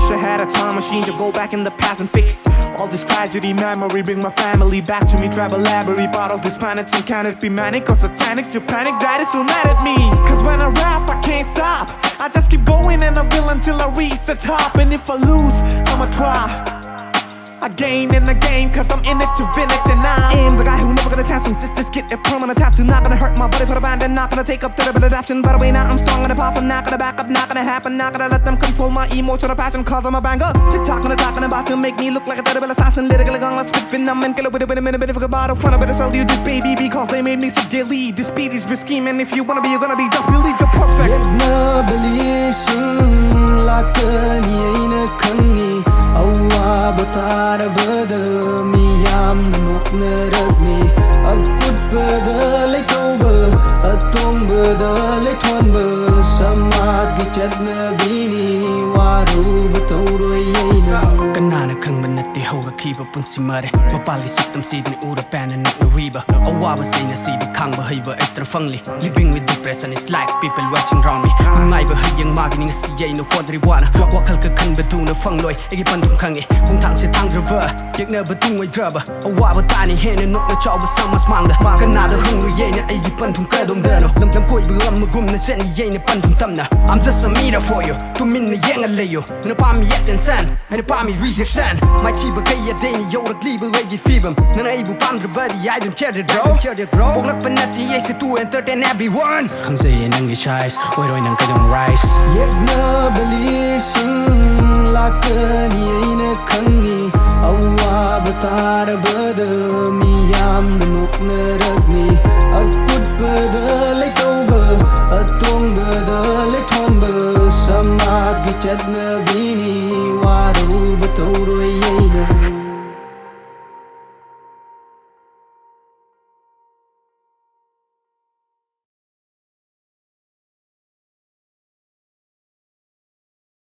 wish I had a time machine to go back in the past and fix all this tragedy memory. Bring my family back to me. Travel library, part of this planet. And can it be manic or satanic to panic? That is so mad at me. Cause when I rap, I can't stop. I just keep going and I will until I reach the top. And if I lose, I'ma try again and again, cause I'm in it to win it. And I am the guy who never gonna tattoo. Just get a permanent tattoo. Not gonna hurt my body for the band and not gonna take up the adaptation. By the way, now I'm strong and powerful. Not gonna back up, not gonna happen. Not gonna let them control my emotional passion, cause I'm a banger. TikTok and talking about to make me look like a terrible assassin. Lyrically gonna spit venom and kill it with a bit of a bottle. Fun, I better sell you this baby because they made me so gilly. This beat is risky, man. If you wanna be, you're gonna be. Just believe you're perfect. Yeknaba sing lakani aina khangni awa batar bada miyam nuknaragni akut bada lekoba atong bada lethonba samaj gi chatna bini waru batawroi aina kanana khangba natte hoga khiba punsi mare mapali siktam sidni ura pan and nakna riba awaba saina sidi khangba haiba etra fangli living with depression is like people watching round me ngaiba hayang magni ngasi yaina hodri wana wakal ka khanba duna fangloi egi pandum khange khongthang se thangdraba Yeknaba tung draba awaba tani hena nokna chawba samas mangda kanada hungru yaina egi pandum kadom dano lam koi bu gumna sen yaina pandum tamna I'm just a mirror for you to minna yenga leyo na pa mi yet and san and pa mi rejection my tiba kaya deni yora kliba wegi fibam na ibu pandra buddy I don't care that bro poglak panati yes to entertain everyone khangse nangi size oiroi nang kadam rise Yeknaba sing lakani aina khangni awa batar bada miyam nuknaragni akut bada lekoba atong bada lethonba samaj gi chatna bini waru batawroi